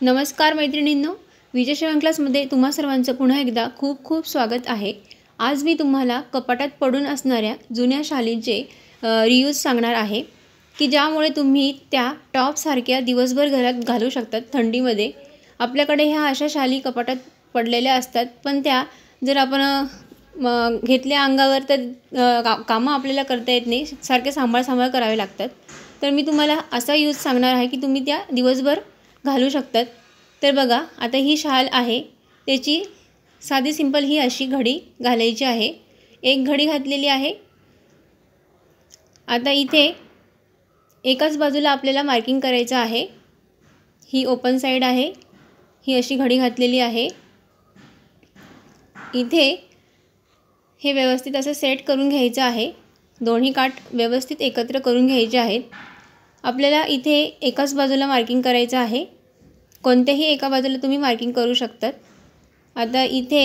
नमस्कार मैत्रिणींनो, विजय शिवण क्लासमध्ये तुम्हा सर्वांचं पुन्हा एकदा खूप खूप स्वागत आहे। आज मी तुम्हाला कपाटात पडून असणाऱ्या जुन्या शालींचे रियूज सांगणार आहे की ज्यामुळे तुम्ही त्या टॉप सारख्या दिवसभर घरात घालू शकतात। थंडीमध्ये आपल्याकडे ह्या अशा शाली कपाटात पडलेल्या असतात, पण त्या जर आपण घेतल्या अंगावर तर कामं आपल्याला करता येत नाही, सारखे सांभाळ करावे लागतात। तर मी तुम्हाला असा यूज सांगणार आहे की तुम्ही त्या दिवसभर घालू शकतात। तर बघा, आता ही शाल आहे, त्याची साधी सिंपल ही अशी घडी घालायची आहे। एक घडी घातलेली आहे। आता इथे एकाच बाजूला आपल्याला मार्किंग करायचं आहे। ही ओपन साइड आहे, ही अशी घडी घातलेली आहे। इथे हे व्यवस्थित असं सेट करून घ्यायचं आहे। दोन्ही काठ व्यवस्थित एकत्र करून घ्यायचे आहेत। आपल्याला इथे एकाच बाजूला मार्किंग करायचं आहे। कोणत्याही एका बाजूला तुम्ही मार्किंग करू शकतात। आता इथे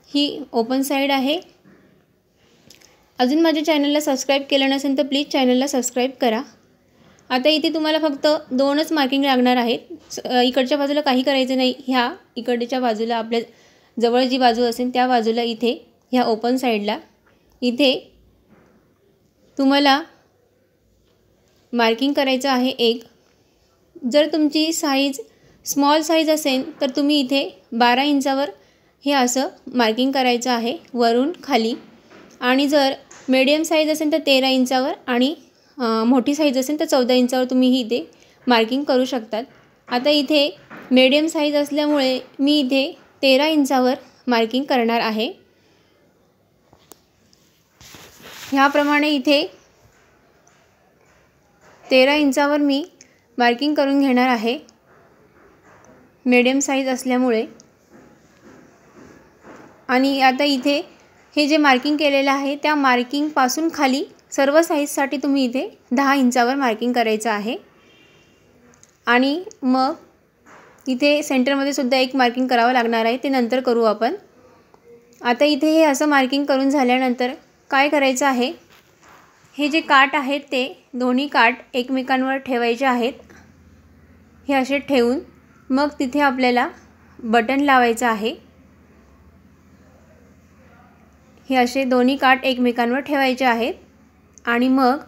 ही ओपन साइड आहे। अजून माझ्या चॅनलला सबस्क्राइब केलं नसेल तर प्लीज चॅनलला सबस्क्राइब करा। आता इथे तुम्हाला फक्त दोनच मार्किंग लागणार आहेत। इकडच्या बाजूला काही करायचं नाही। ह्या इकडच्या बाजूला आपल्या जवळ जी बाजू असेल त्या बाजूला इथे ह्या ओपन साइडला इथे तुम्हाला मार्किंग करायचं आहे एक। जर तुमची साइज स्मॉल साइज असेल तर तुम्ही इथे 12 इंचावर हे असं मार्किंग करायचं आहे वरून खाली, आणि जर मीडियम साइज असेल तर 13 इंचावर, आणि मोठी साइज असेल तर 14 इंचावर तुम्ही ही इथे मार्किंग करू शकतात। आता इथे मीडियम साइज असल्यामुळे मी इथे 13 इंचावर मार्किंग करणार आहे। ह्याप्रमाणे इथे 13 इंचावर मी मार्किंग करून घेणार आहे मीडियम साइज असल्यामुळे। आणि आता इथे हे जे मार्किंग केलेलं आहे त्या मार्किंग पासून खाली सर्व साइजसाठी तुम्ही इथे 10 इंचावर मार्किंग करायचं आहे। आणि मग इथे सेंटरमध्ये सुद्धा एक मार्किंग करावं लागणार आहे, ते नंतर करू आपण। आता इथे हे असं मार्किंग करून झाल्यानंतर काय करायचं आहे, हे जे काठ आहेत ते दोन्ही काठ एकमेकांवर ठेवायचे आहेत। हे असे ठेवून मग तिथे आपल्याला बटन लावायचं आहे। हे असे दोन्ही काठ एकमेकांवर ठेवायचे आहेत आणि मग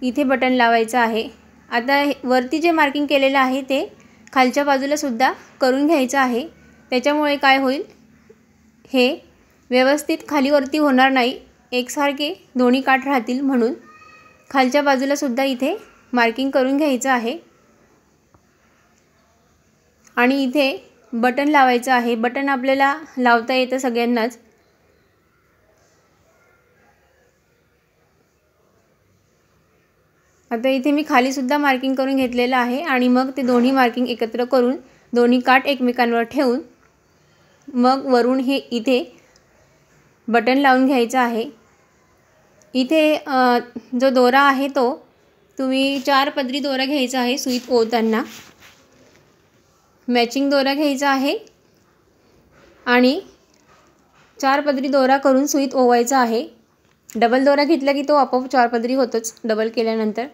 इथे बटन लावायचं आहे। आता वरती जे मार्किंग केलेलं आहे ते खालच्या बाजूला सुद्धा करून घ्यायचं आहे। त्याच्यामुळे काय होईल, हे व्यवस्थित खाली वरती होणार नाही, एकसारखे दोन्ही काठ राहतील, म्हणून खालच्या बाजूला सुद्धा इथे मार्किंग करून घ्यायचं आहे। आणि इथे बटन लावायचं आहे। बटन आपल्याला लावता येतं सगळ्यांनाच। आता इथे मी खाली सुद्धा मार्किंग करून घेतलेलं आहे आणि मग ते दोन्ही मार्किंग एकत्र करून दोन्ही काठ एकमेकांवर ठेवून मग वरून हे इथे बटन लावून घ्यायचं आहे। इथे जो दोरा आहे तो तुम्ही 4 पदरी दोरा घ्यायचा आहे। सुईत ओवताना मॅचिंग दोरा घ्यायचा आहे आणि 4 पदरी दोरा करून सुईत ओवायचा आहे। डबल दोरा घेतला की तो आपोआप 4 पदरी होतोच डबल केल्यानंतर।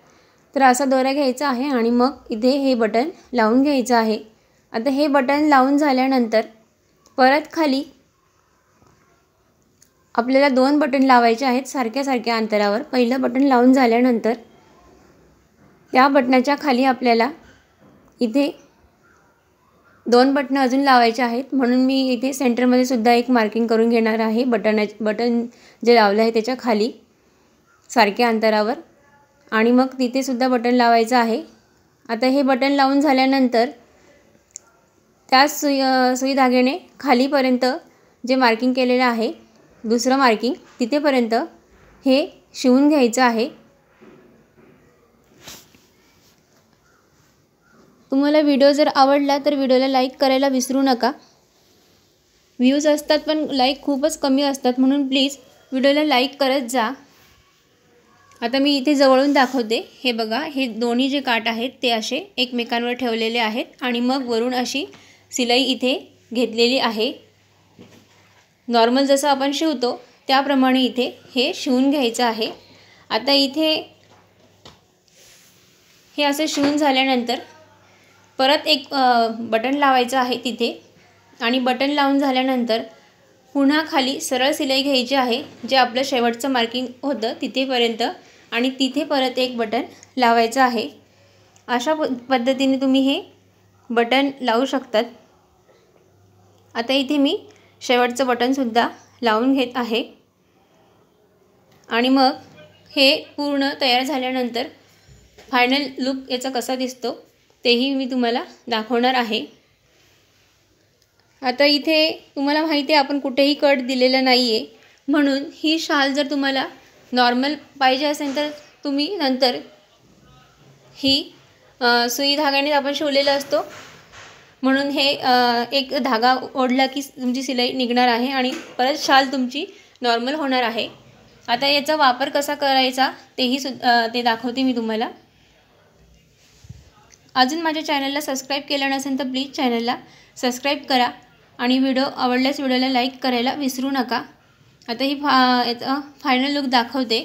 तर असा दोरा घ्यायचा आहे आणि मग इथे हे बटन लावून घ्यायचं आहे। आता हे बटन लावून झाल्यानंतर परत खाली आपल्याला 2 बटन लावायचे आहेत सारख्या अंतरावर। पहिलं बटन लावून झाल्यानंतर त्या बटनाच्या खाली आपल्याला इथे 2 बटन अजून लावायचे आहेत, म्हणून मी इथे सेंटरमध्ये सुद्धा एक मार्किंग करून घेणार आहे बटन जे लावलं आहे त्याच्या खाली सारख्या अंतरावर, आणि मग तिथे सुद्धा बटन लावायचं आहे। आता हे बटन लावून झाल्यानंतर त्याच सुई धाग्याने खालीपर्यंत जे मार्किंग केलेलं आहे दुसरं मार्किंग तिथेपर्यंत हे शिवून घ्यायचं आहे। तुम्हाला व्हिडिओ जर आवडला तर व्हिडिओला लाईक करायला विसरू नका। व्ह्यूज असतात पण लाईक खूपच कमी असतात, म्हणून प्लीज व्हिडिओला लाईक करत जा। आता मी इथे जवळून दाखवते। हे बघा, हे दोन्ही जे काठ आहेत ते असे एकमेकांवर ठेवलेले आहेत आणि मग वरून अशी सिलाई इथे घेतलेली आहे। नॉर्मल जसं आपण शिवतो त्याप्रमाणे इथे हे शिवून घ्यायचं आहे। आता इथे हे असं शिवून झाल्यानंतर परत एक बटन लावायचं आहे तिथे आणि बटन लावून झाल्यानंतर पुन्हा खाली सरळ सिलाई घ्यायची आहे, जे आपलं शेवटचं मार्किंग होतं तिथेपर्यंत, आणि तिथे परत एक बटन लावायचं आहे। अशा पद्धतीने तुम्ही हे बटन लावू शकतात। आता इथे मी शेवटचं बटनसुद्धा लावून घेत आहे आणि मग हे पूर्ण तयार झाल्यानंतर फायनल लुक याचा कसा दिसतो तेही मी तुम्हाला दाखवणार आहे। आता इथे तुम्हाला माहिती आहे आपण कुठेही कट दिलेला नाही आहे, म्हणून ही शाल जर तुम्हाला नॉर्मल पाहिजे असेल तर तुम्ही नंतर ही सुई धाग्याने आपण शिवलेलं असतो, म्हणून हे एक धागा ओढला की तुमची सिलाई निघणार आहे आणि परत शाल तुमची नॉर्मल होणार आहे। आता याचा वापर कसा करायचा ते दाखवते मी तुम्हाला। अजून माझ्या चॅनलला सबस्क्राईब केलं नसेल तर प्लीज चॅनलला सबस्क्राईब करा आणि व्हिडिओ आवडल्यास व्हिडिओला लाईक करायला विसरू नका। आता ही याचा फायनल लुक दाखवते।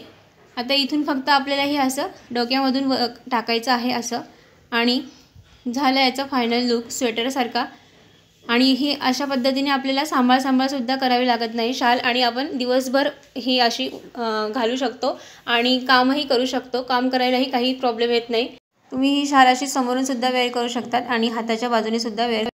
आता इथून फक्त आपल्याला हे असं डोक्यामधून टाकायचं आहे असं, आणि झालं याचा फायनल लुक स्वेटरसारखा। आणि ही अशा पद्धतीने आपल्याला सांभाळसुद्धा करावी लागत नाही शाल, आणि आपण दिवसभर ही अशी घालू शकतो आणि कामही करू शकतो। काम करायलाही काही प्रॉब्लेम येत नाही। तुम्ही ही शाल अशी समोरून सुद्धा वेअर करू शकतात आणि हाताच्या बाजूने सुद्धा वेअर